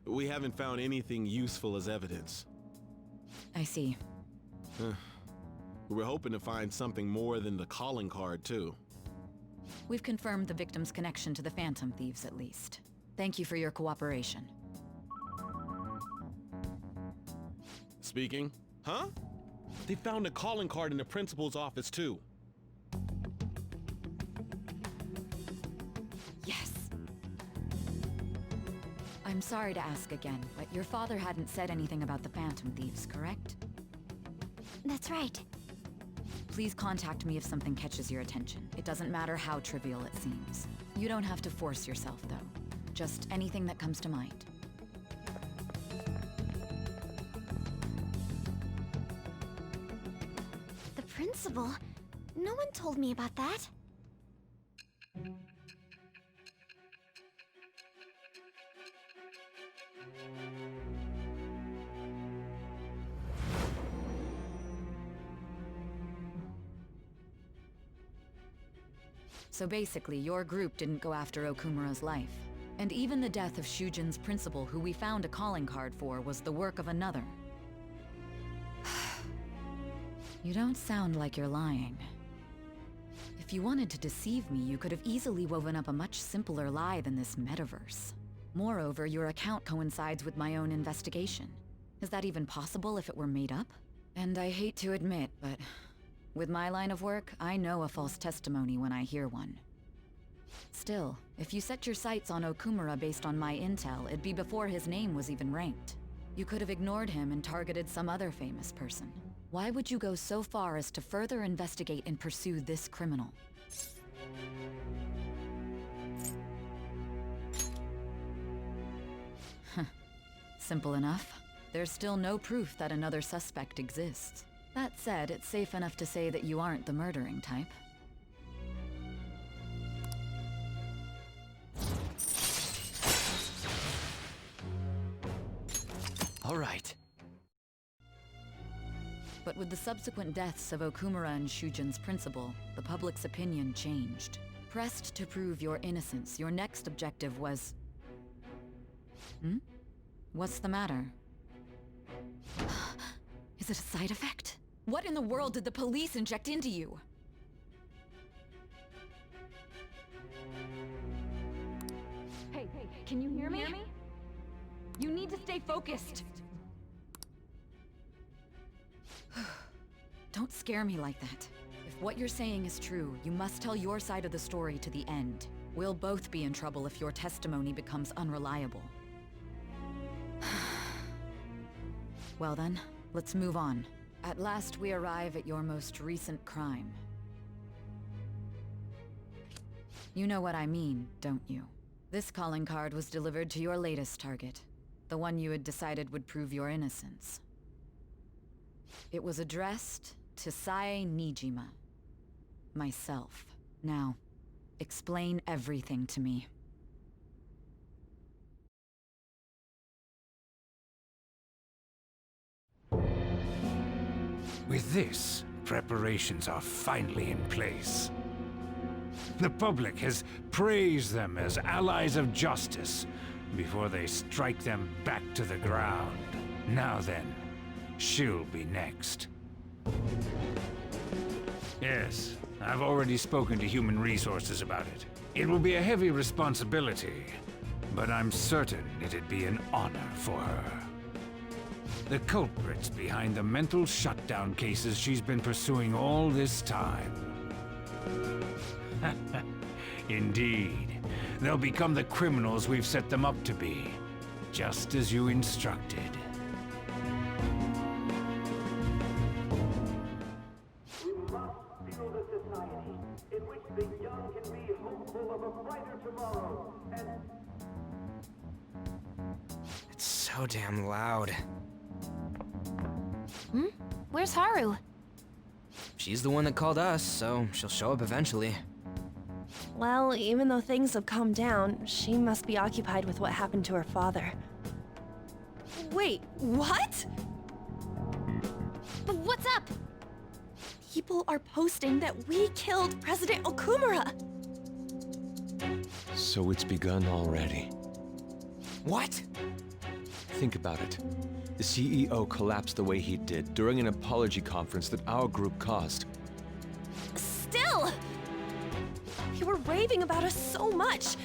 We haven't found anything useful as evidence. I see. We were hoping to find something more than the calling card, too. We've confirmed the victim's connection to the Phantom Thieves, at least. Thank you for your cooperation. Speaking? Huh? They found a calling card in the principal's office, too. Yes! I'm sorry to ask again, but your father hadn't said anything about the Phantom Thieves, correct? That's right. Please contact me if something catches your attention. It doesn't matter how trivial it seems. You don't have to force yourself, though. Just anything that comes to mind. The principal? No one told me about that. So basically, your group didn't go after Okumura's life. And even the death of Shujin's principal, who we found a calling card for, was the work of another. You don't sound like you're lying. If you wanted to deceive me, you could have easily woven up a much simpler lie than this metaverse. Moreover, your account coincides with my own investigation. Is that even possible if it were made up? And I hate to admit, but with my line of work, I know a false testimony when I hear one. Still, if you set your sights on Okumura based on my intel, it'd be before his name was even ranked. You could have ignored him and targeted some other famous person. Why would you go so far as to further investigate and pursue this criminal? Simple enough. There's still no proof that another suspect exists. That said, it's safe enough to say that you aren't the murdering type. All right. But with the subsequent deaths of Okumura and Shujin's principal, the public's opinion changed. Pressed to prove your innocence, your next objective was... What's the matter? Is it a side effect? What in the world did the police inject into you? Hey, can you hear me? You need to stay focused. Don't scare me like that. If what you're saying is true, you must tell your side of the story to the end. We'll both be in trouble if your testimony becomes unreliable. Well then, let's move on. At last we arrive at your most recent crime. You know what I mean, don't you? This calling card was delivered to your latest target. The one you had decided would prove your innocence. It was addressed to Sae Nijima. Myself. Now, explain everything to me. With this, preparations are finally in place. The public has praised them as allies of justice before they strike them back to the ground. Now then, she'll be next. Yes, I've already spoken to Human Resources about it. It will be a heavy responsibility, but I'm certain it'd be an honor for her. The culprits behind the mental shutdown cases she's been pursuing all this time. Indeed, they'll become the criminals we've set them up to be, just as you instructed. We must build a society in which the young can be hopeful of a brighter tomorrow, and... It's so damn loud. Where's Haru? She's the one that called us, so she'll show up eventually. Well, even though things have calmed down, she must be occupied with what happened to her father. Wait, what? But what's up? People are posting that we killed President Okumura! So it's begun already. What? Think about it. The CEO collapsed the way he did during an apology conference that our group caused. Still! You were raving about us so much,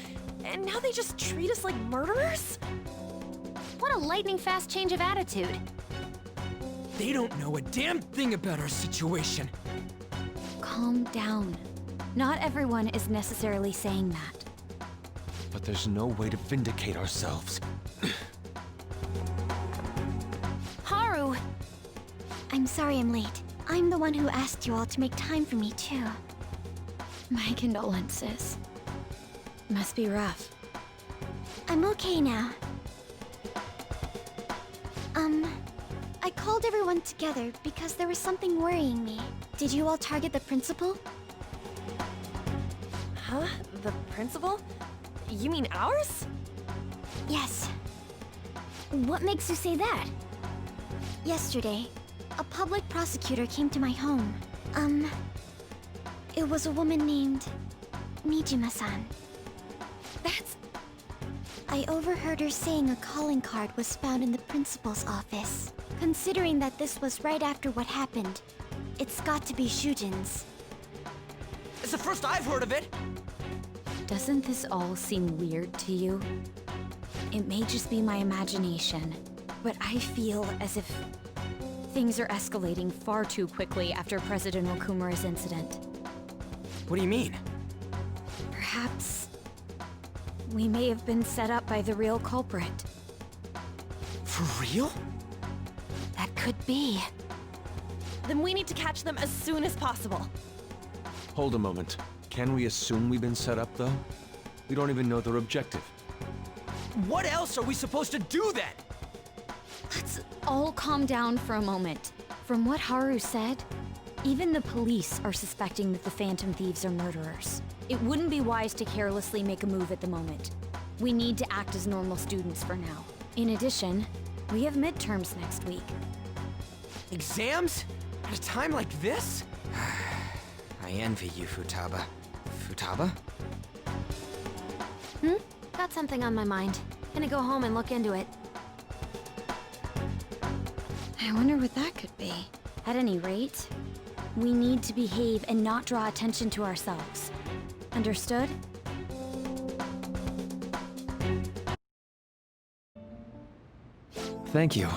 and now they just treat us like murderers? What a lightning-fast change of attitude. They don't know a damn thing about our situation. Calm down. Not everyone is necessarily saying that. But there's no way to vindicate ourselves. Haru! I'm sorry I'm late. I'm the one who asked you all to make time for me, too. My condolences. Must be rough. I'm okay now. I called everyone together because there was something worrying me. Did you all target the principal? Huh? The principal? You mean ours? Yes. What makes you say that? Yesterday, a public prosecutor came to my home. It was a woman named Mijima-san. That's... I overheard her saying a calling card was found in the principal's office. Considering that this was right after what happened, it's got to be Shujin's. It's the first I've heard of it. Doesn't this all seem weird to you? It may just be my imagination, but I feel as if things are escalating far too quickly after President Okumura's incident. What do you mean? Perhaps we may have been set up by the real culprit. For real? That could be. Then we need to catch them as soon as possible. Hold a moment. Can we assume we've been set up, though? We don't even know their objective. What else are we supposed to do then? Let's all calm down for a moment. From what Haru said, even the police are suspecting that the Phantom Thieves are murderers. It wouldn't be wise to carelessly make a move at the moment. We need to act as normal students for now. In addition, we have midterms next week. Exams? At a time like this? I envy you, Futaba. Futaba? Got something on my mind. Gonna go home and look into it. I wonder what that could be. At any rate, we need to behave and not draw attention to ourselves. Understood? Thank you.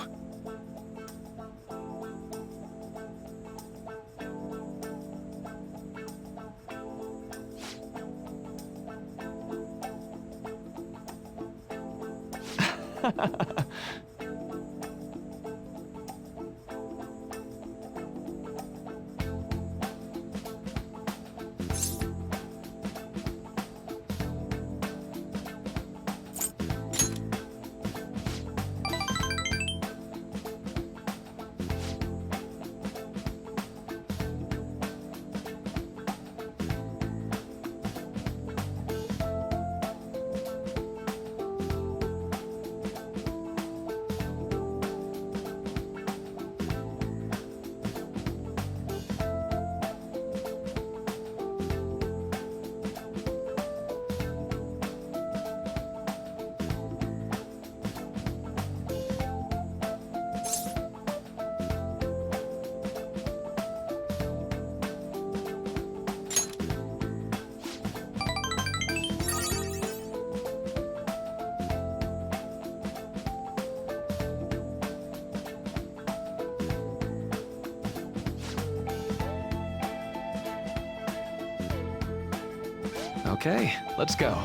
Okay, let's go.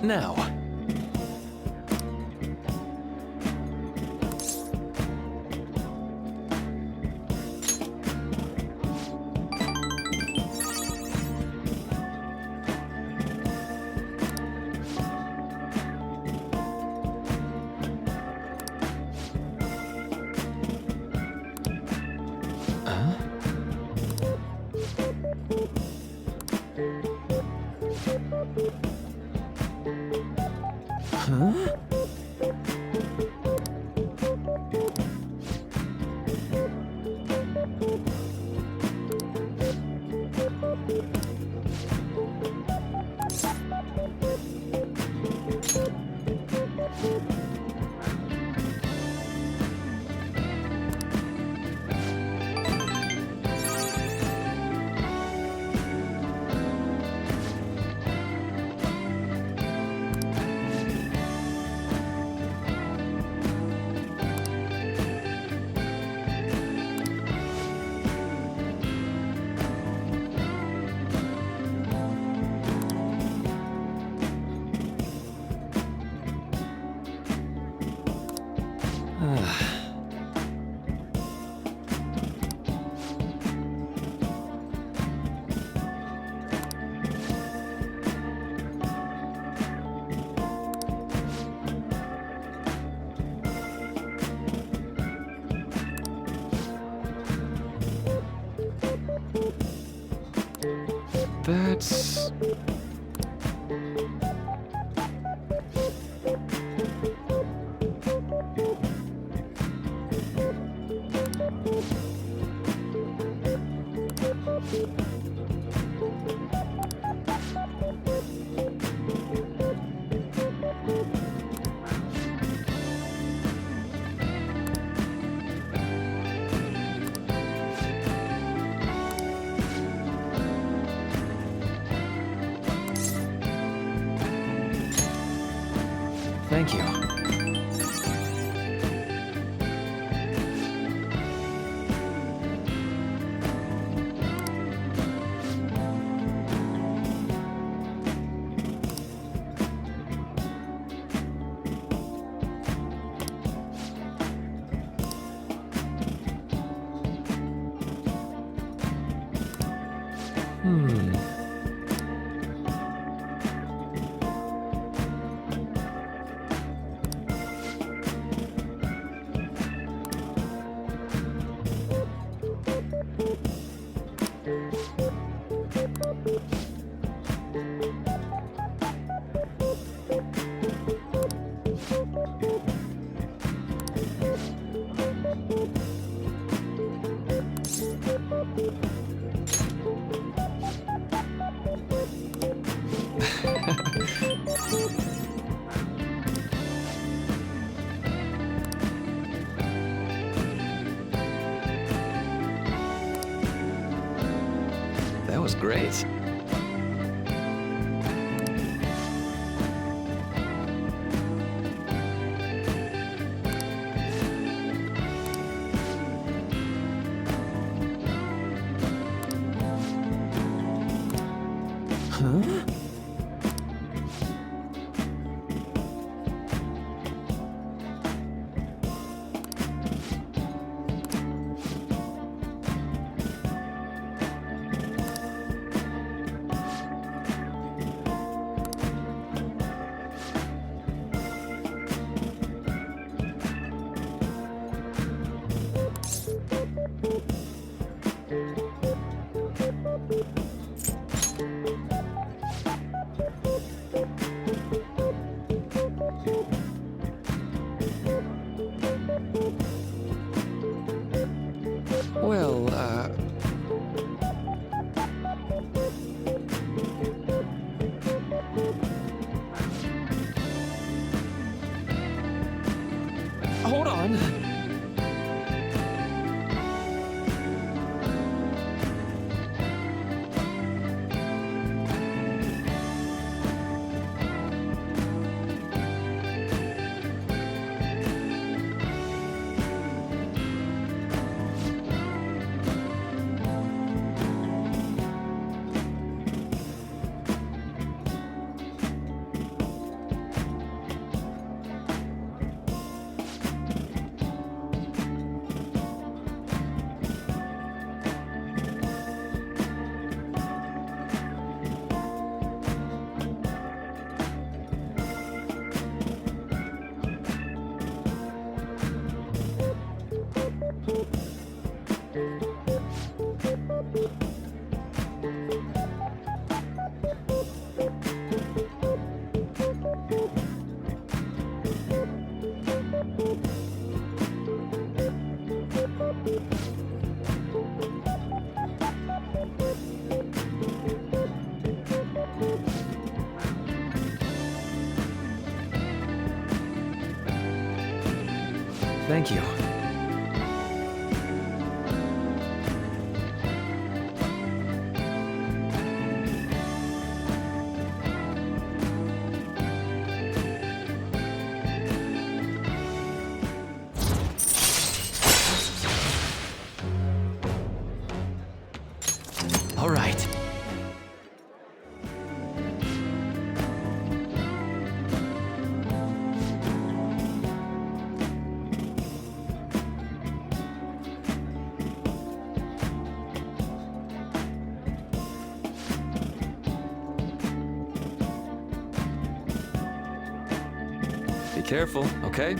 Now. That's... Thank you. That was great. Huh? Well, hold on. Thank you. All right. careful, okay?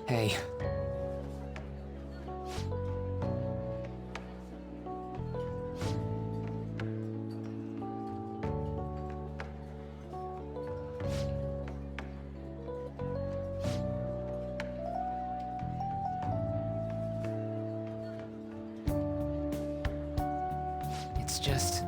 Hey. It's just...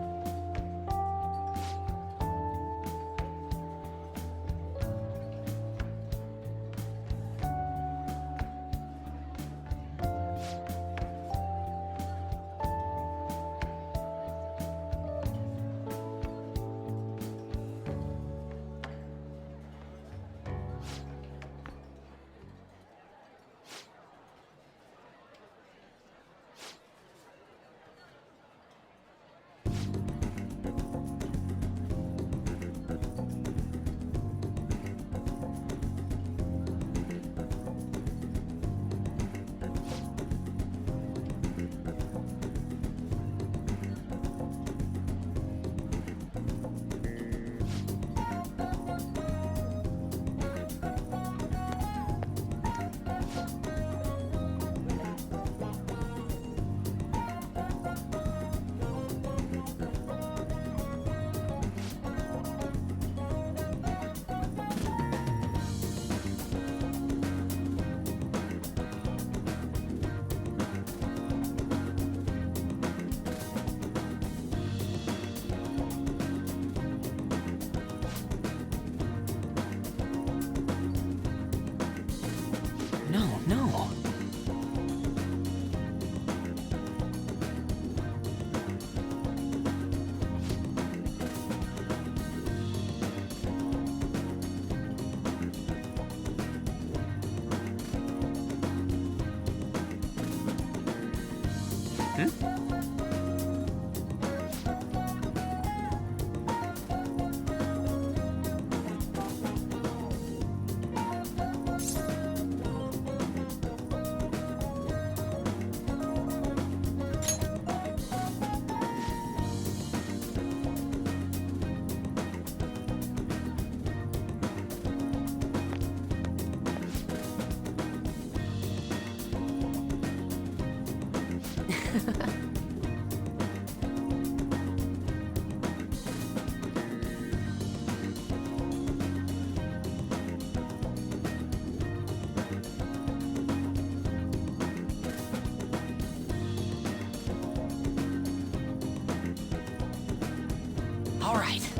All right.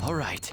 All right.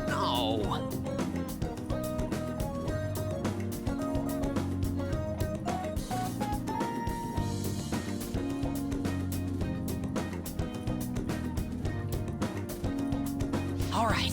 No. All right.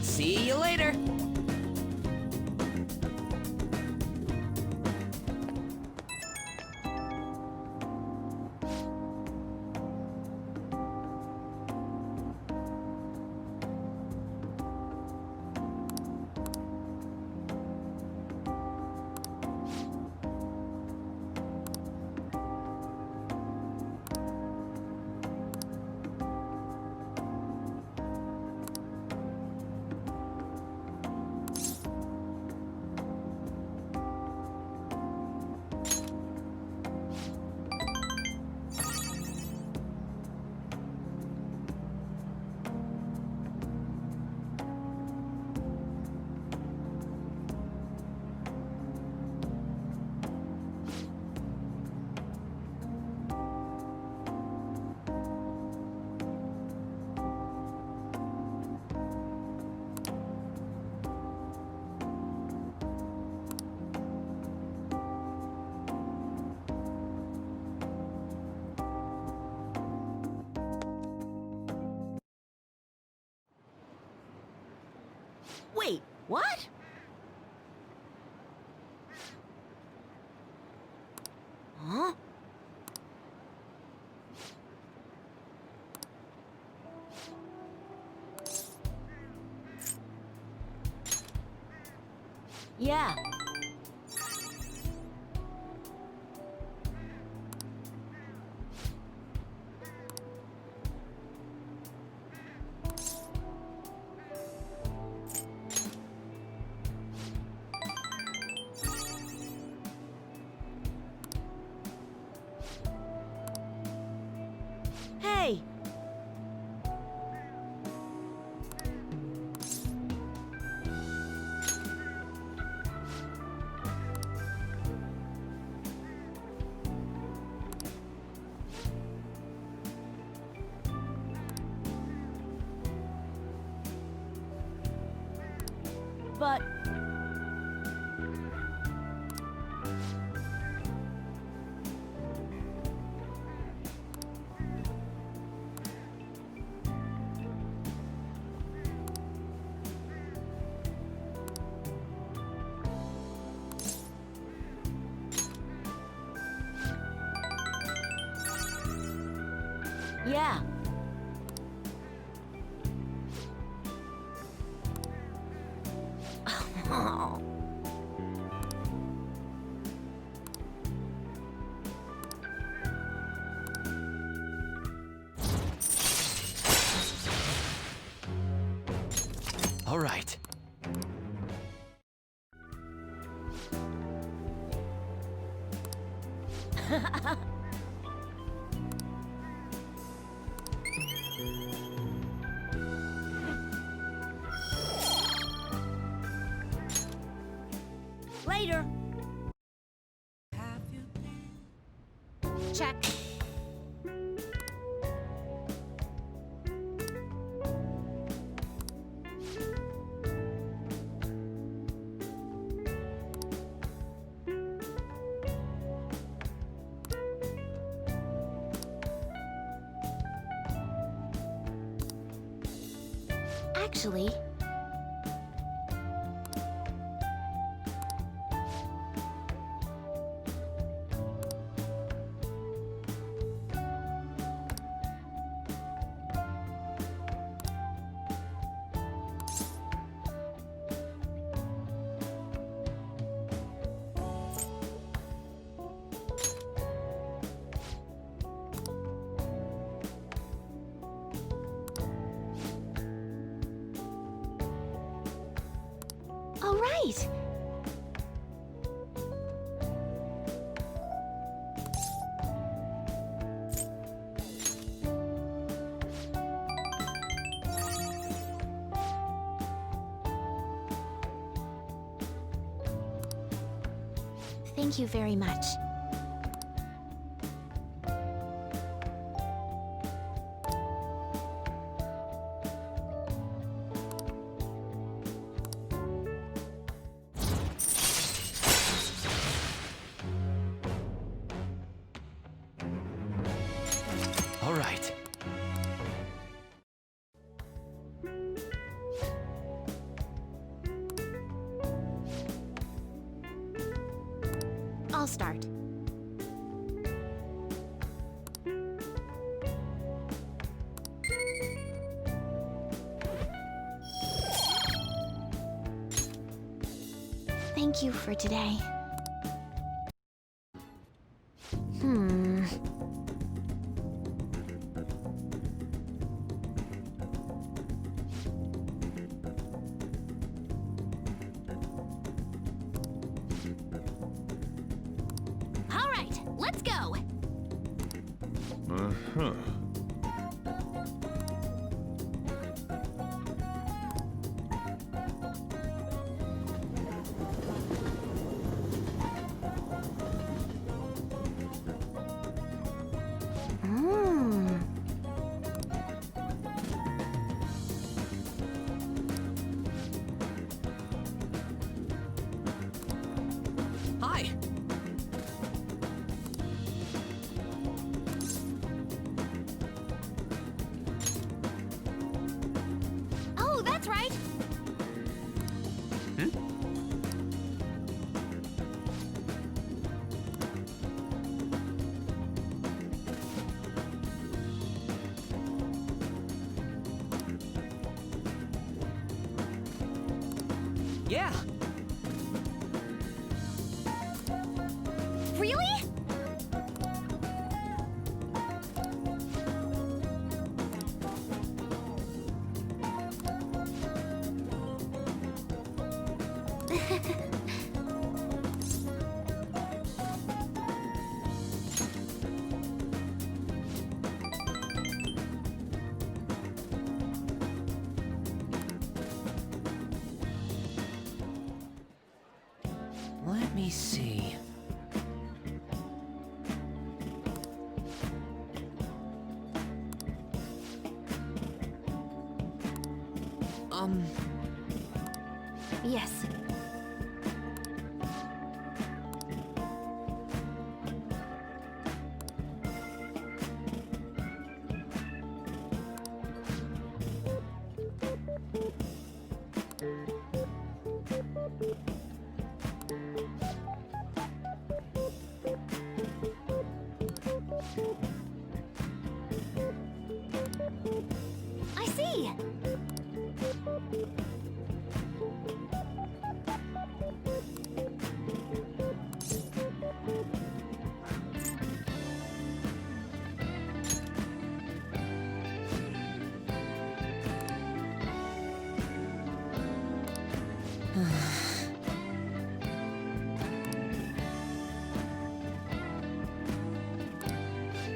See you later. Wait, what? Huh? Yeah. Hey! but... Yeah. Oh. All right. Later. Check. Actually, all right. Thank you very much. All right. I'll start. Thank you for today. All right, let's go. Uh-huh. Hi. Oh, that's right. Yeah. Really? Let me see. Yes. I see!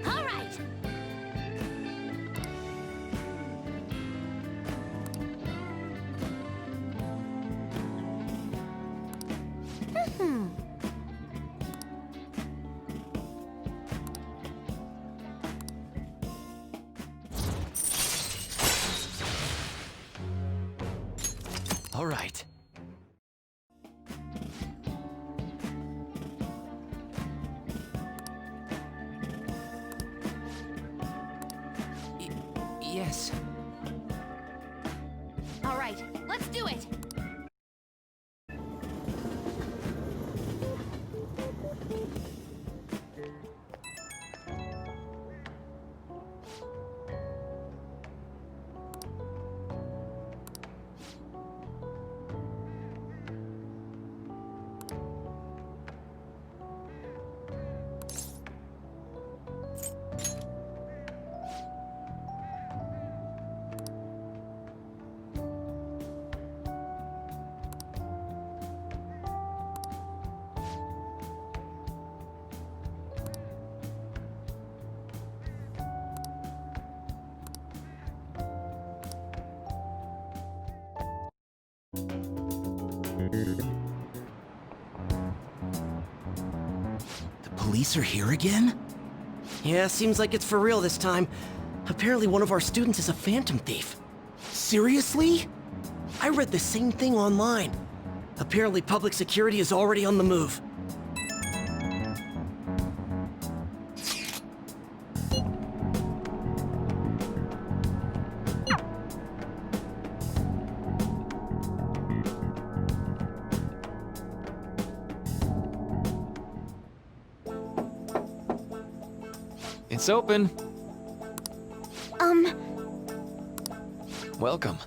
All right! All right. Yes. All right, let's do it! The police are here again? Yeah, seems like it's for real this time. Apparently one of our students is a Phantom Thief. Seriously? I read the same thing online. Apparently public security is already on the move. It's open. Welcome.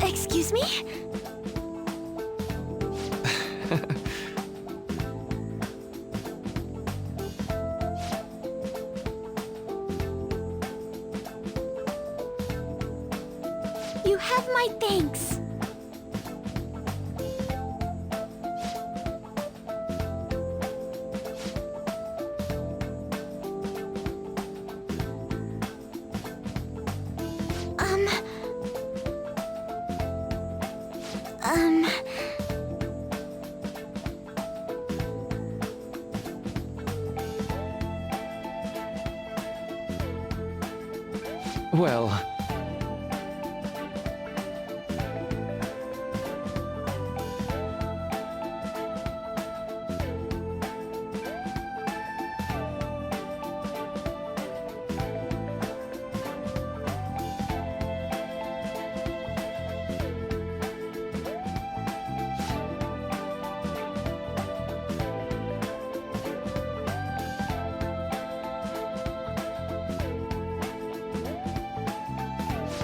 Excuse me? You have my thanks. Well...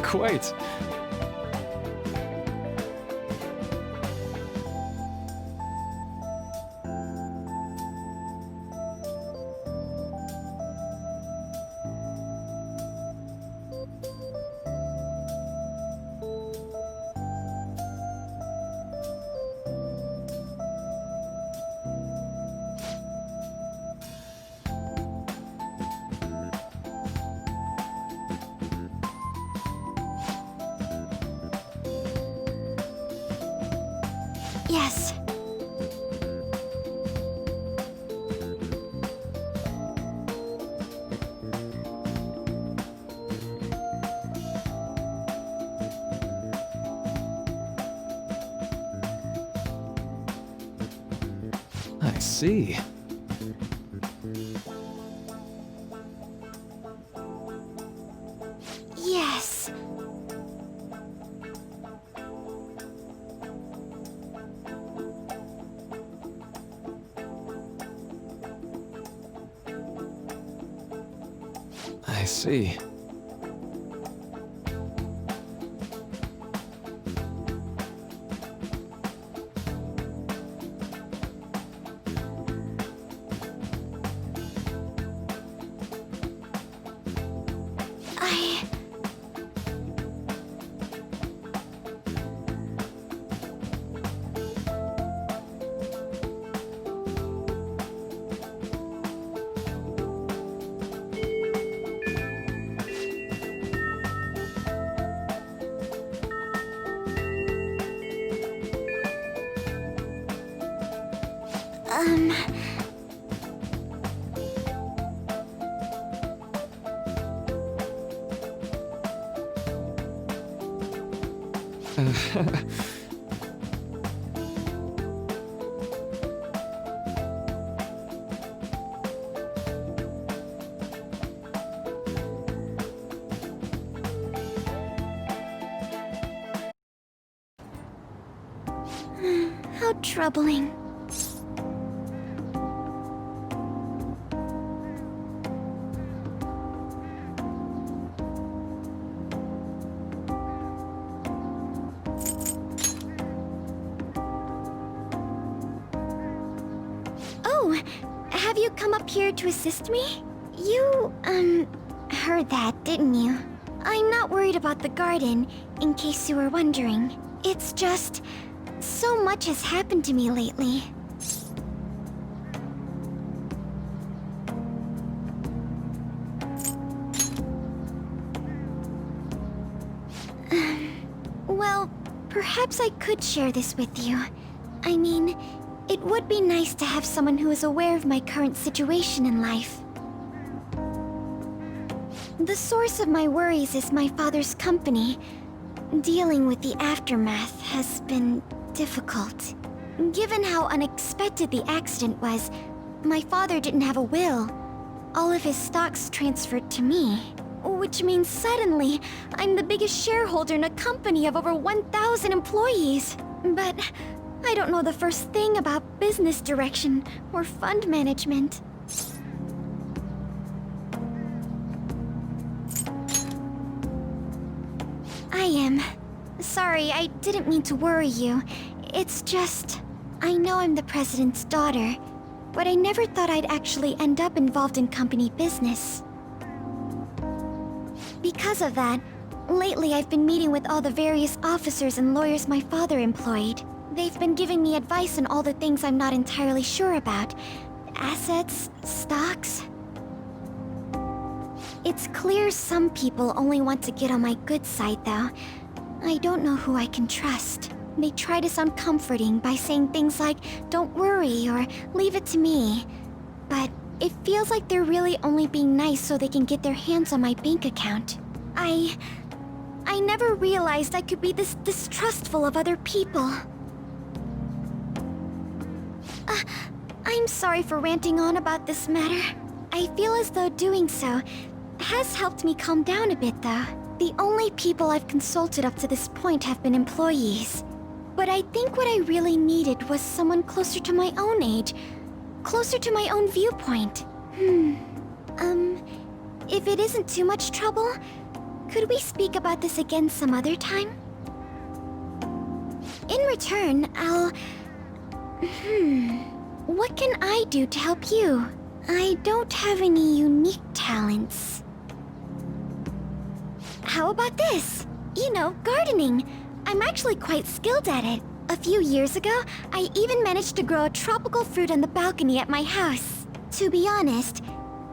Quite. Yes. I see. Yes. I see. I... Um... How troubling. Oh, have you come up here to assist me? You, heard that, didn't you? I'm not worried about the garden, in case you were wondering. It's just... so much has happened to me lately. Well, perhaps I could share this with you. I mean, it would be nice to have someone who is aware of my current situation in life. The source of my worries is my father's company. Dealing with the aftermath has been difficult. Given how unexpected the accident was, my father didn't have a will. All of his stocks transferred to me. Which means suddenly, I'm the biggest shareholder in a company of over 1,000 employees. But I don't know the first thing about business direction or fund management. I am. Sorry, I didn't mean to worry you. It's just... I know I'm the president's daughter, but I never thought I'd actually end up involved in company business. Because of that, lately I've been meeting with all the various officers and lawyers my father employed. They've been giving me advice on all the things I'm not entirely sure about. Assets, stocks... It's clear some people only want to get on my good side, though. I don't know who I can trust. They try to sound comforting by saying things like, "Don't worry," or "Leave it to me." But it feels like they're really only being nice so they can get their hands on my bank account. I never realized I could be this distrustful of other people. I'm sorry for ranting on about this matter. I feel as though doing so has helped me calm down a bit, though. The only people I've consulted up to this point have been employees. But I think what I really needed was someone closer to my own age, closer to my own viewpoint. If it isn't too much trouble, could we speak about this again some other time? In return, I'll... What can I do to help you? I don't have any unique talents. How about this? You know, gardening. I'm actually quite skilled at it. A few years ago, I even managed to grow a tropical fruit on the balcony at my house. To be honest,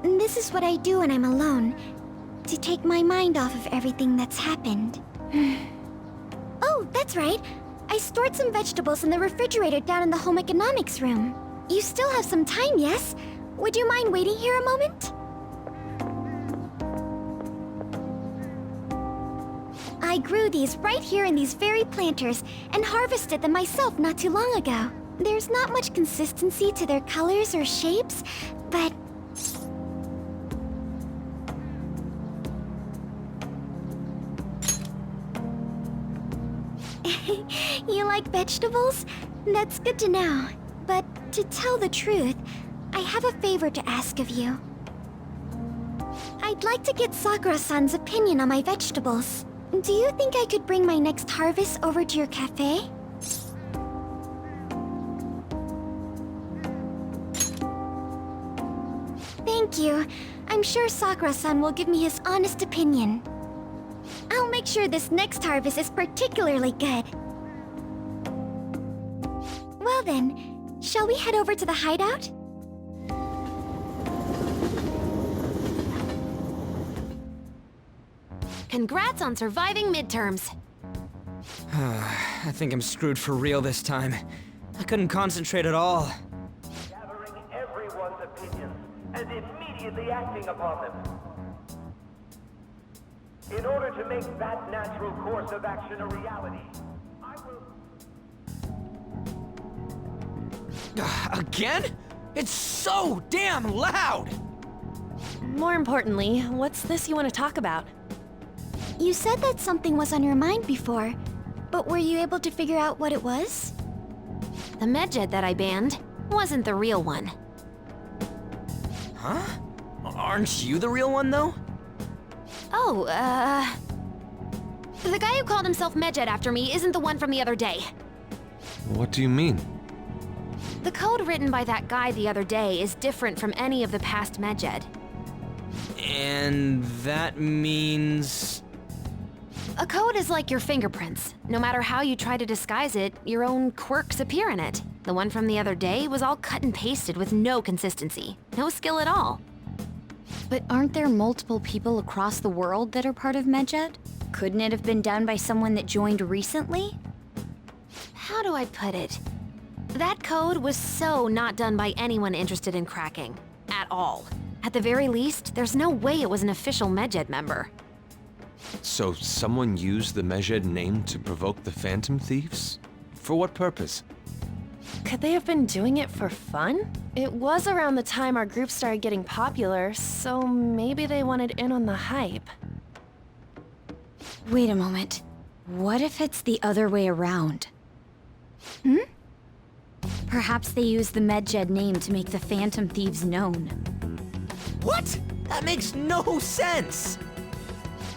this is what I do when I'm alone, to take my mind off of everything that's happened. Oh, that's right. I stored some vegetables in the refrigerator down in the home economics room. You still have some time, yes? Would you mind waiting here a moment? I grew these right here in these very planters and harvested them myself not too long ago. There's not much consistency to their colors or shapes, but... You like vegetables? That's good to know. But to tell the truth, I have a favor to ask of you. I'd like to get Sakura-san's opinion on my vegetables. Do you think I could bring my next harvest over to your cafe? Thank you. I'm sure Sakura-san will give me his honest opinion. I'll make sure this next harvest is particularly good. Well then, shall we head over to the hideout? Congrats on surviving midterms. I think I'm screwed for real this time. I couldn't concentrate at all. Gathering everyone's opinions and immediately acting upon them. In order to make that natural course of action a reality, I will... Again? It's so damn loud! More importantly, what's this you want to talk about? You said that something was on your mind before, but were you able to figure out what it was? The medjed that I banned wasn't the real one. Huh? Aren't you the real one, though? Oh, the guy who called himself Medjed after me isn't the one from the other day. What do you mean? The code written by that guy the other day is different from any of the past Medjed. And that means... A code is like your fingerprints. No matter how you try to disguise it, your own quirks appear in it. The one from the other day was all cut and pasted with no consistency. No skill at all. But aren't there multiple people across the world that are part of Medjed? Couldn't it have been done by someone that joined recently? How do I put it? That code was so not done by anyone interested in cracking. At all. At the very least, there's no way it was an official Medjed member. So someone used the Medjed name to provoke the Phantom Thieves? For what purpose? Could they have been doing it for fun? It was around the time our group started getting popular, so maybe they wanted in on the hype. Wait a moment. What if it's the other way around? Perhaps they used the Medjed name to make the Phantom Thieves known. What? That makes no sense!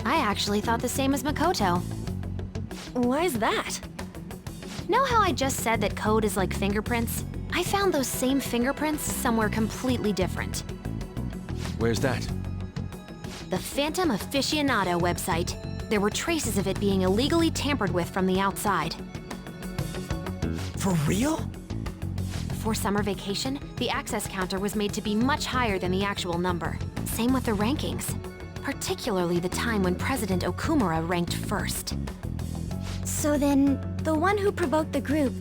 I actually thought the same as Makoto. Why's that? Know how I just said that code is like fingerprints? I found those same fingerprints somewhere completely different. Where's that? The Phantom Aficionado website. There were traces of it being illegally tampered with from the outside. For real? Before summer vacation, the access counter was made to be much higher than the actual number. Same with the rankings. Particularly the time when President Okumura ranked first. So then, the one who provoked the group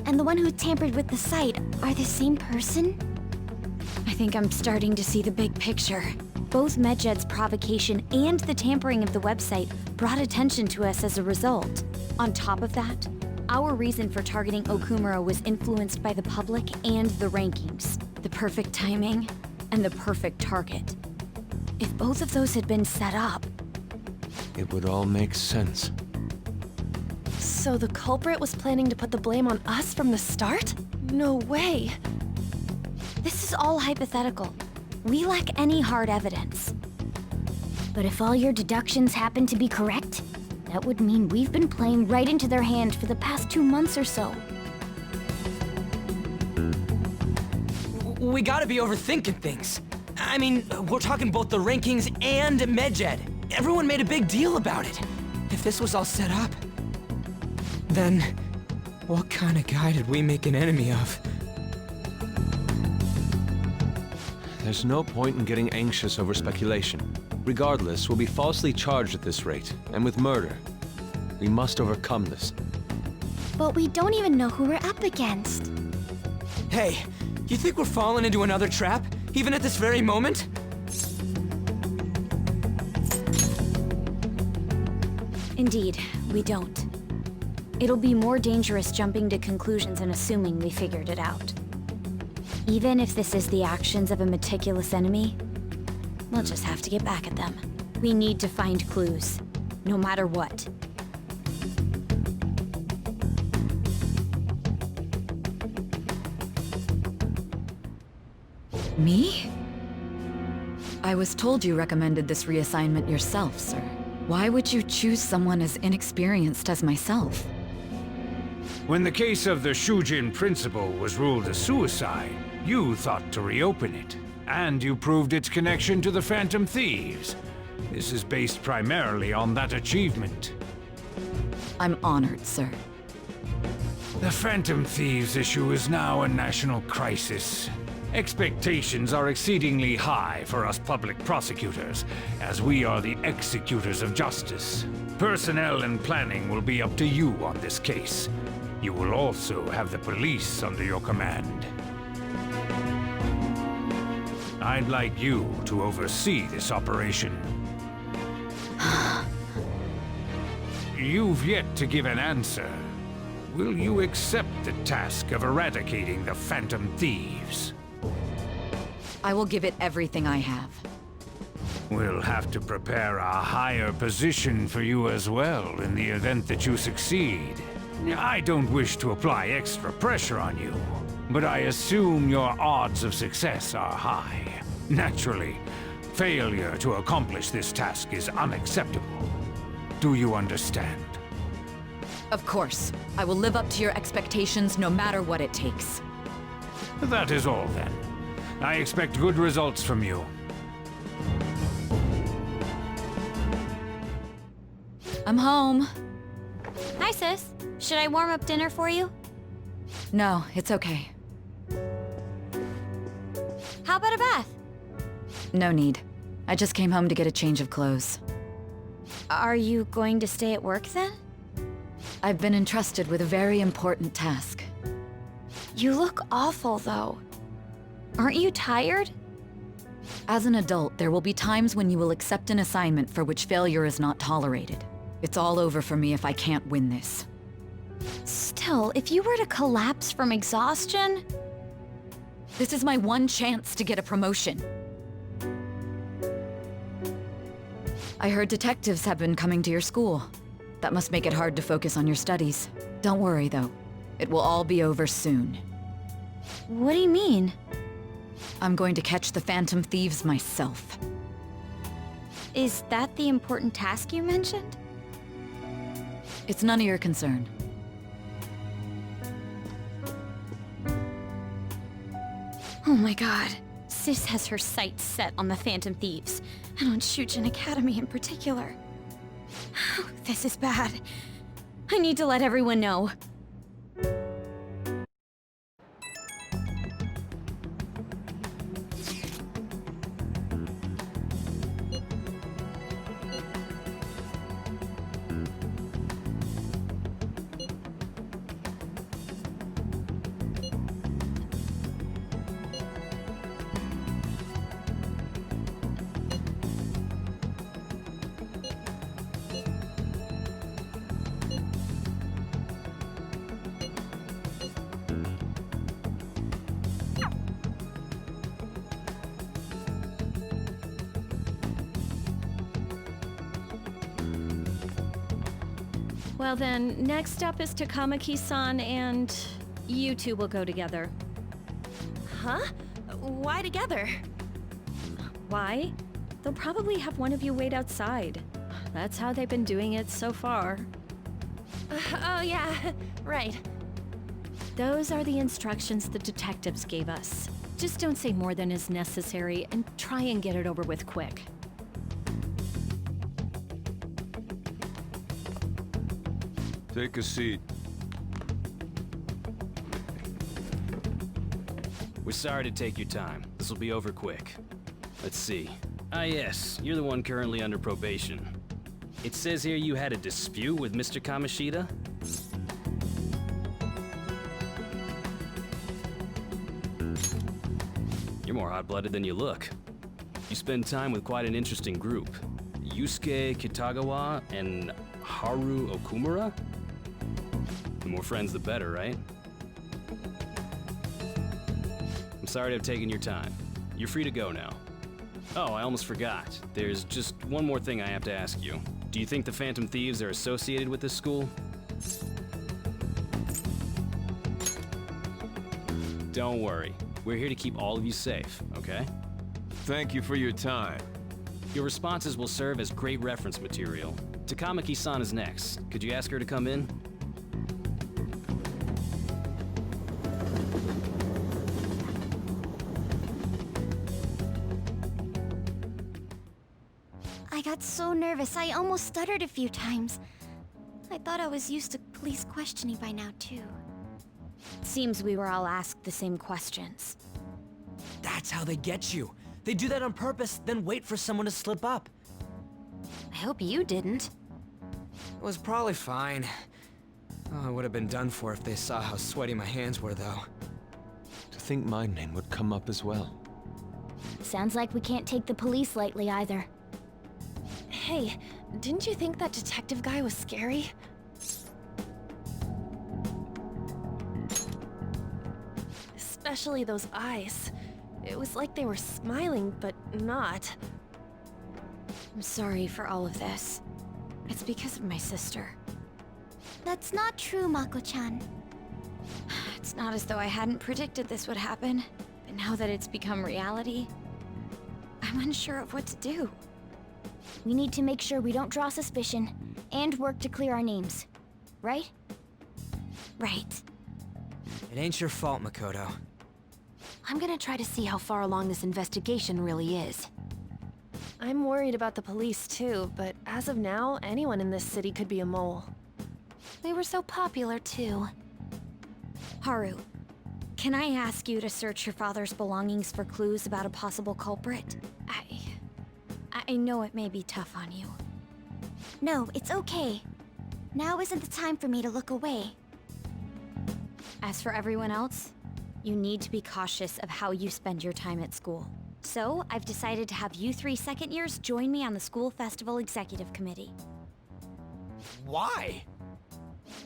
and the one who tampered with the site are the same person? I think I'm starting to see the big picture. Both Medjed's provocation and the tampering of the website brought attention to us as a result. On top of that, our reason for targeting Okumura was influenced by the public and the rankings. The perfect timing and the perfect target. If both of those had been set up... It would all make sense. So the culprit was planning to put the blame on us from the start? No way. This is all hypothetical. We lack any hard evidence. But if all your deductions happen to be correct, that would mean we've been playing right into their hand for the past 2 months or so. We gotta be overthinking things. I mean, we're talking both the rankings and Medjed. Everyone made a big deal about it. If this was all set up, then what kind of guy did we make an enemy of? There's no point in getting anxious over speculation. Regardless, we'll be falsely charged at this rate, and with murder. We must overcome this. but we don't even know who we're up against. Hey, you think we're falling into another trap, even at this very moment? Indeed, we don't. It'll be more dangerous jumping to conclusions and assuming we figured it out. Even if this is the actions of a meticulous enemy, we'll just have to get back at them. We need to find clues, no matter what. Me? I was told you recommended this reassignment yourself, sir. Why would you choose someone as inexperienced as myself? When the case of the Shujin principal was ruled a suicide, you thought to reopen it. And you proved its connection to the Phantom Thieves. This is based primarily on that achievement. I'm honored, sir. The Phantom Thieves issue is now a national crisis. Expectations are exceedingly high for us public prosecutors, as we are the executors of justice. Personnel and planning will be up to you on this case. You will also have the police under your command. I'd like you to oversee this operation. You've yet to give an answer. Will you accept the task of eradicating the Phantom Thieves? I will give it everything I have. We'll have to prepare a higher position for you as well in the event that you succeed. I don't wish to apply extra pressure on you, but I assume your odds of success are high. Naturally, failure to accomplish this task is unacceptable. Do you understand? Of course. I will live up to your expectations no matter what it takes. That is all then. I expect good results from you. I'm home. Hi, sis. Should I warm up dinner for you? No, it's okay. How about a bath? No need. I just came home to get a change of clothes. Are you going to stay at work then? I've been entrusted with a very important task. You look awful, though. Aren't you tired? As an adult, there will be times when you will accept an assignment for which failure is not tolerated. It's all over for me if I can't win this. Still, if you were to collapse from exhaustion... This is my one chance to get a promotion. I heard detectives have been coming to your school. That must make it hard to focus on your studies. Don't worry, though. It will all be over soon. What do you mean? I'm going to catch the Phantom Thieves myself. Is that the important task you mentioned? It's none of your concern. Oh my god. Sis has her sights set on the Phantom Thieves, and on Shujin Academy in particular. This is bad. I need to let everyone know. Well then, next up is Takamaki-san, and you two will go together. Huh? Why together? Why? They'll probably have one of you wait outside. That's how they've been doing it so far. Oh yeah, right. Those are the instructions the detectives gave us. Just don't say more than is necessary, and try and get it over with quick. Take a seat. We're sorry to take your time. This will be over quick. Let's see. Ah yes, you're the one currently under probation. It says here you had a dispute with Mr. Kamishita? You're more hot-blooded than you look. You spend time with quite an interesting group. Yusuke Kitagawa and Haru Okumura? The more friends, the better, right? I'm sorry to have taken your time. You're free to go now. Oh, I almost forgot. There's just one more thing I have to ask you. Do you think the Phantom Thieves are associated with this school? Don't worry. We're here to keep all of you safe, okay? Thank you for your time. Your responses will serve as great reference material. Takamaki-san is next. Could you ask her to come in? I got so nervous, I almost stuttered a few times. I thought I was used to police questioning by now, too. Seems we were all asked the same questions. That's how they get you. They do that on purpose, then wait for someone to slip up. I hope you didn't. It was probably fine. Oh, I would have been done for if they saw how sweaty my hands were, though. To think my name would come up as well. Sounds like we can't take the police lightly either. Hey, didn't you think that detective guy was scary? Especially those eyes. It was like they were smiling, but not. I'm sorry for all of this. It's because of my sister. That's not true, Mako-chan. It's not as though I hadn't predicted this would happen, but now that it's become reality, I'm unsure of what to do. We need to make sure we don't draw suspicion, and work to clear our names. Right? Right. It ain't your fault, Makoto. I'm gonna try to see how far along this investigation really is. I'm worried about the police too, but as of now, anyone in this city could be a mole. They were so popular too. Haru, can I ask you to search your father's belongings for clues about a possible culprit? I know it may be tough on you. No, it's okay. Now isn't the time for me to look away. As for everyone else, you need to be cautious of how you spend your time at school. So, I've decided to have you 3 second years join me on the School Festival Executive Committee. Why?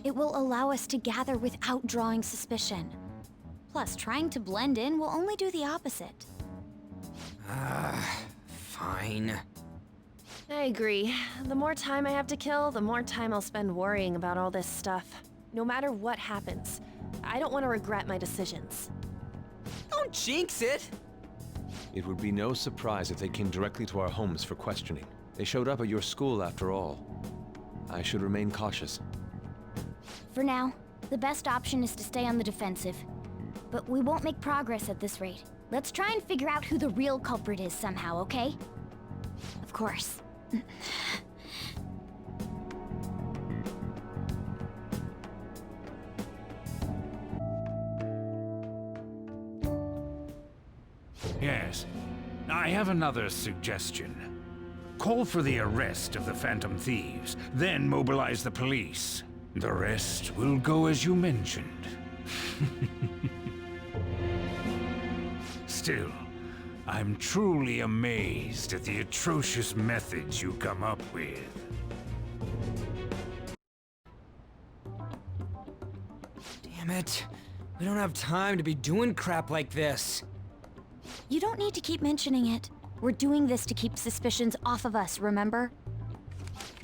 It will allow us to gather without drawing suspicion. Plus, trying to blend in will only do the opposite. Fine. I agree. The more time I have to kill, the more time I'll spend worrying about all this stuff. No matter what happens, I don't want to regret my decisions. Don't jinx it! It would be no surprise if they came directly to our homes for questioning. They showed up at your school after all. I should remain cautious. For now, the best option is to stay on the defensive. But we won't make progress at this rate. Let's try and figure out who the real culprit is somehow, okay? Of course. Yes. I have another suggestion. Call for the arrest of the Phantom Thieves, then mobilize the police. The rest will go as you mentioned. Still, I'm truly amazed at the atrocious methods you come up with. Damn it. We don't have time to be doing crap like this. You don't need to keep mentioning it. We're doing this to keep suspicions off of us, remember?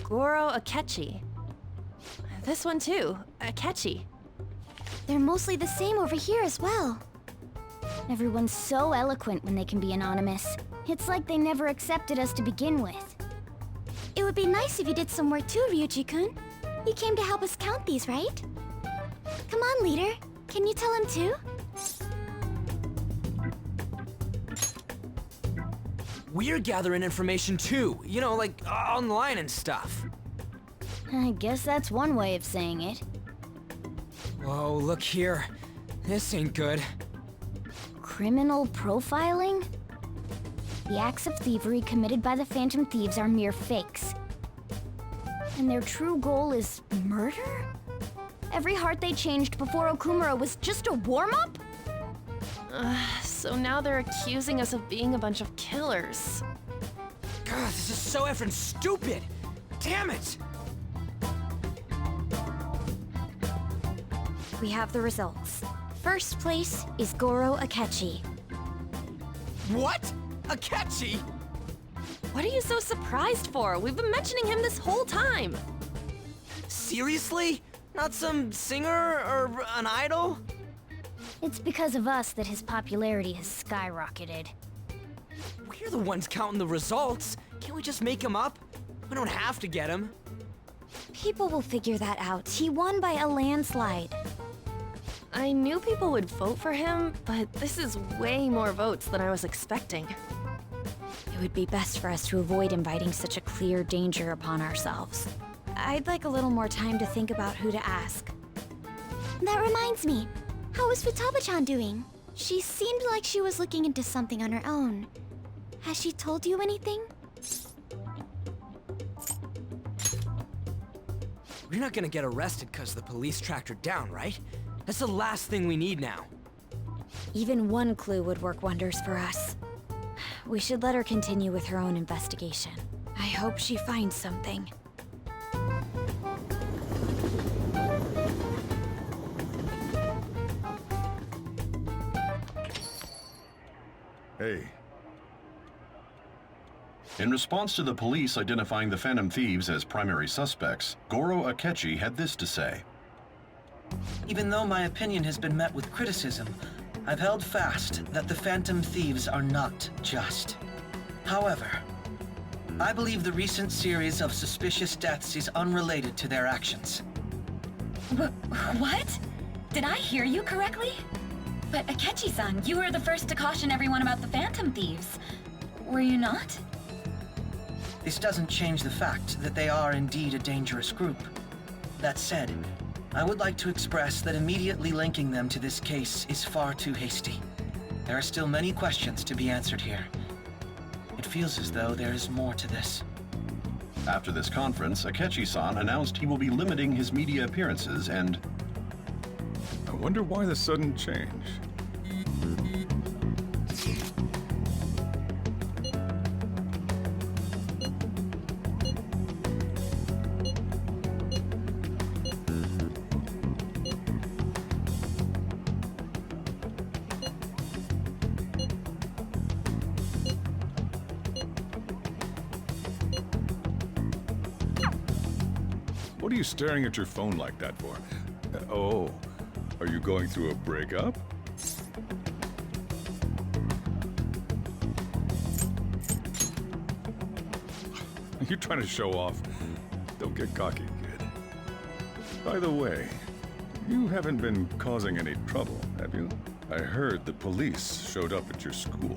Goro Akechi. This one too, Akechi. They're mostly the same over here as well. Everyone's so eloquent when they can be anonymous. It's like they never accepted us to begin with. It would be nice if you did some work too, Ryuji-kun. You came to help us count these, right? Come on, leader. Can you tell him too? We're gathering information too, you know, like online and stuff. I guess that's one way of saying it. Whoa, look here. This ain't good. Criminal profiling? The acts of thievery committed by the Phantom Thieves are mere fakes. And their true goal is murder? Every heart they changed before Okumura was just a warm-up? So So now they're accusing us of being a bunch of killers. God, this is so effing stupid! Damn it! We have the results. First place is Goro Akechi. What? Akechi? What are you so surprised for? We've been mentioning him this whole time. Seriously? Not some singer or an idol? It's because of us that his popularity has skyrocketed. We're the ones counting the results. Can't we just make him up? We don't have to get him. People will figure that out. He won by a landslide. I knew people would vote for him, but this is way more votes than I was expecting. It would be best for us to avoid inviting such a clear danger upon ourselves. I'd like a little more time to think about who to ask. That reminds me. How is Futaba-chan doing? She seemed like she was looking into something on her own. Has she told you anything? We're not gonna get arrested because the police tracked her down, right? That's the last thing we need now. Even one clue would work wonders for us. We should let her continue with her own investigation. I hope she finds something. Hey. In response to the police identifying the Phantom Thieves as primary suspects, Goro Akechi had this to say. Even though my opinion has been met with criticism, I've held fast that the Phantom Thieves are not just. However, I believe the recent series of suspicious deaths is unrelated to their actions. What? Did I hear you correctly? But Akechi-san, you were the first to caution everyone about the Phantom Thieves. Were you not? This doesn't change the fact that they are indeed a dangerous group. That said, I would like to express that immediately linking them to this case is far too hasty. There are still many questions to be answered here. It feels as though there is more to this. After this conference, Akechi-san announced he will be limiting his media appearances and... I wonder why the sudden change. What are you staring at your phone like that for? Oh, are you going through a breakup? Are you trying to show off? Don't get cocky, kid. By the way, you haven't been causing any trouble, have you? I heard the police showed up at your school.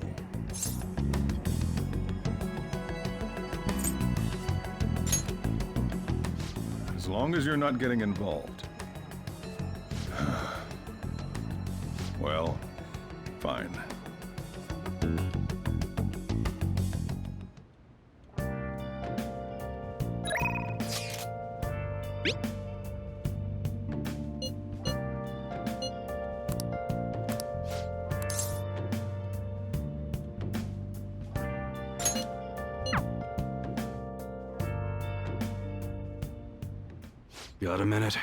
As long as you're not getting involved. Well, fine. Got a minute?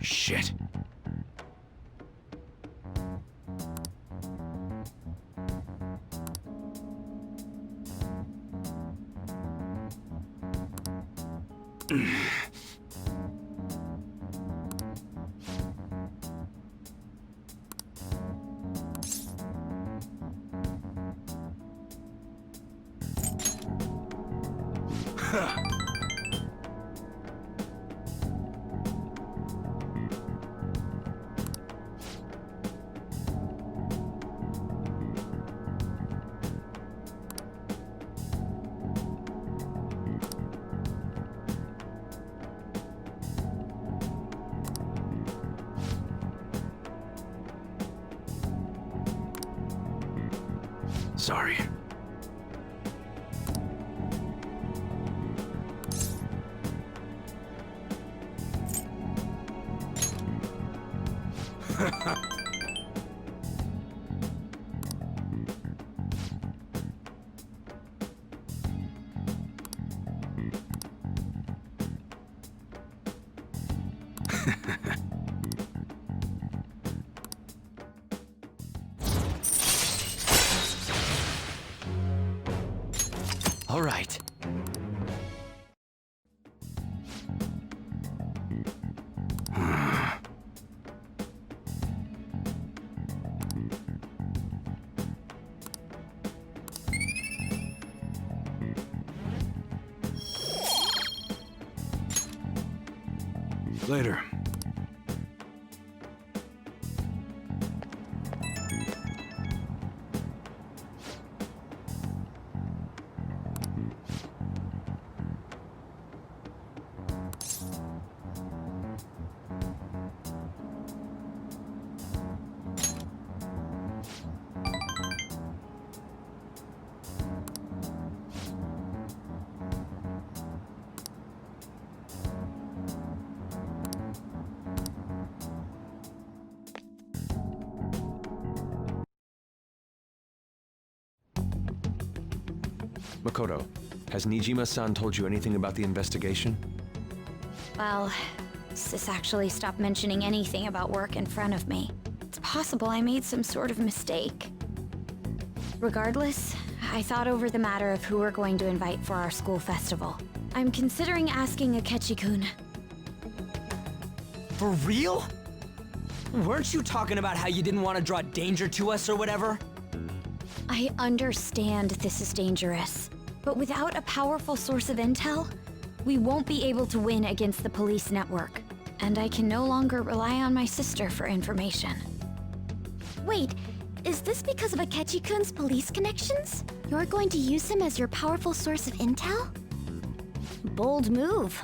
Shit. Sorry. All right. Later. Makoto, has Nijima-san told you anything about the investigation? Well, Sis actually stopped mentioning anything about work in front of me. It's possible I made some sort of mistake. Regardless, I thought over the matter of who we're going to invite for our school festival. I'm considering asking Akechi-kun. For real? Weren't you talking about how you didn't want to draw danger to us or whatever? I understand this is dangerous, but without a powerful source of intel, we won't be able to win against the police network, and I can no longer rely on my sister for information. Wait, is this because of Akechi-kun's police connections? You're going to use him as your powerful source of intel? Bold move.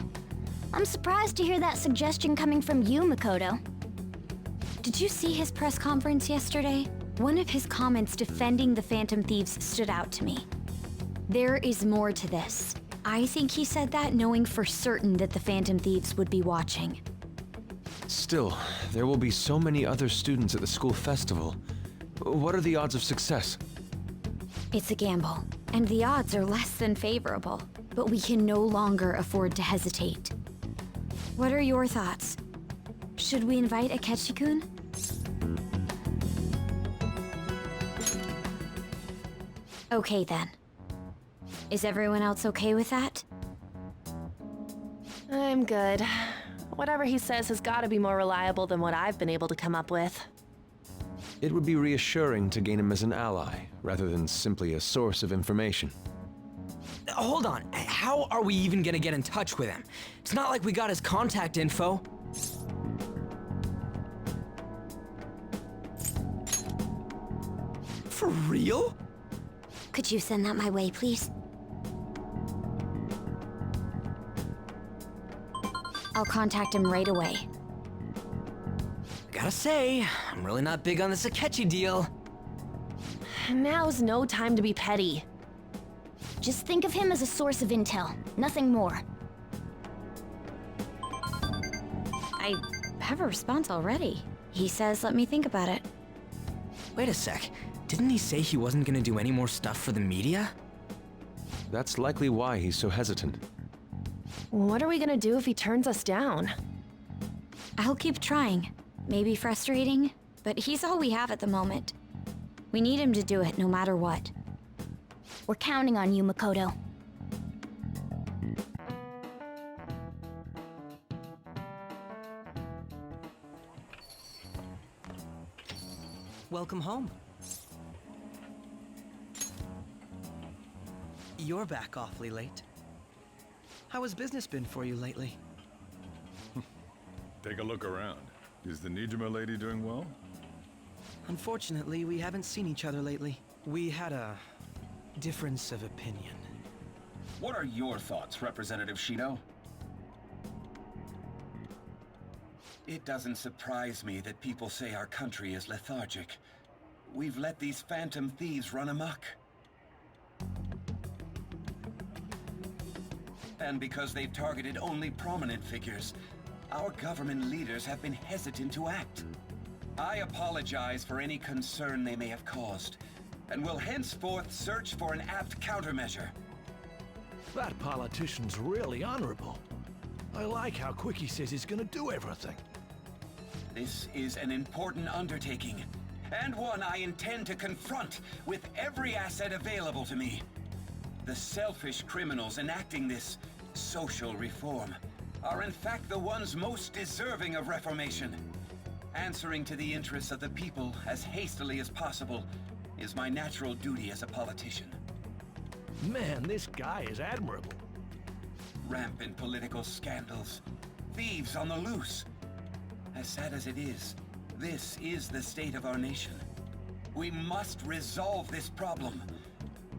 I'm surprised to hear that suggestion coming from you, Makoto. Did you see his press conference yesterday? One of his comments defending the Phantom Thieves stood out to me. There is more to this. I think he said that knowing for certain that the Phantom Thieves would be watching. Still, there will be so many other students at the school festival. What are the odds of success? It's a gamble, and the odds are less than favorable, but we can no longer afford to hesitate. What are your thoughts? Should we invite Akechi-kun? Okay then. Is everyone else okay with that? I'm good. Whatever he says has got to be more reliable than what I've been able to come up with. It would be reassuring to gain him as an ally, rather than simply a source of information. Hold on, how are we even gonna get in touch with him? It's not like we got his contact info. For real? Could you send that my way, please? I'll contact him right away. Gotta say, I'm really not big on this Akechi deal. Now's no time to be petty. Just think of him as a source of intel, nothing more. I have a response already. He says let me think about it. Wait a sec. Didn't he say he wasn't gonna do any more stuff for the media? That's likely why he's so hesitant. What are we gonna do if he turns us down? I'll keep trying. Maybe frustrating, but he's all we have at the moment. We need him to do it no matter what. We're counting on you, Makoto. Welcome home. You're back awfully late. How has business been for you lately? Take a look around. Is the Nijima lady doing well? Unfortunately, we haven't seen each other lately. We had a difference of opinion. What are your thoughts, Representative Shido? It doesn't surprise me that people say our country is lethargic. We've let these Phantom Thieves run amok. And because they've targeted only prominent figures, our government leaders have been hesitant to act. I apologize for any concern they may have caused, and will henceforth search for an apt countermeasure. That politician's really honorable. I like how quick he says he's gonna do everything. This is an important undertaking, and one I intend to confront with every asset available to me. The selfish criminals enacting this social reform are in fact the ones most deserving of reformation. Answering to the interests of the people as hastily as possible is my natural duty as a politician. Man, this guy is admirable. Rampant political scandals, thieves on the loose. As sad as it is, this is the state of our nation. We must resolve this problem,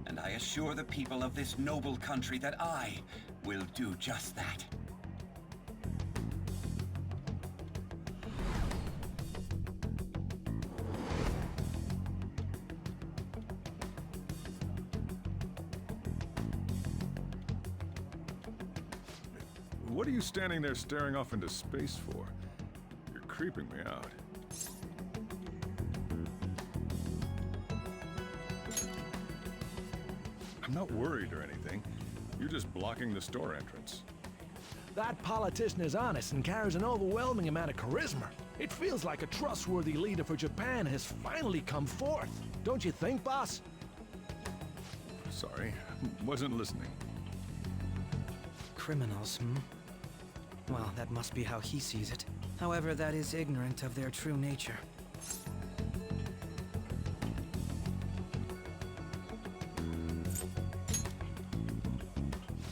and I assure the people of this noble country that I will do just that. What are you standing there staring off into space for? You're creeping me out. I'm not worried or anything. You're just blocking the store entrance. That politician is honest and carries an overwhelming amount of charisma. It feels like a trustworthy leader for Japan has finally come forth. Don't you think, boss? Sorry, wasn't listening. Criminals, hmm? Well, that must be how he sees it. However, that is ignorant of their true nature.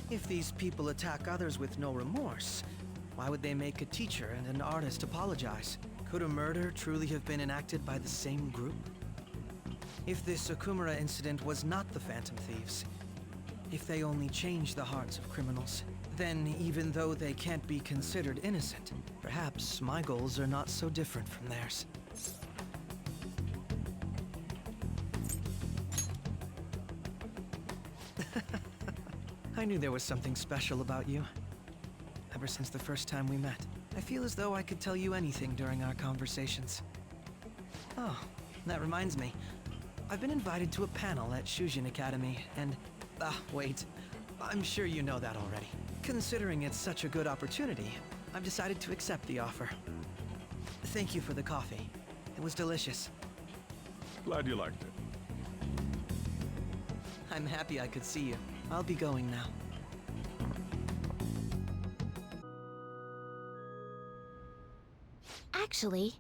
If these people attack others with no remorse, why would they make a teacher and an artist apologize? Could a murder truly have been enacted by the same group? If this Okumura incident was not the Phantom Thieves, if they only changed the hearts of criminals, then even though they can't be considered innocent, perhaps my goals are not so different from theirs. I knew there was something special about you. Ever since the first time we met, I feel as though I could tell you anything during our conversations. Oh, that reminds me. I've been invited to a panel at Shujin Academy, and... wait. I'm sure you know that already. Considering it's such a good opportunity, I've decided to accept the offer. Thank you for the coffee. It was delicious. Glad you liked it. I'm happy I could see you. I'll be going now. Actually...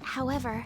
However,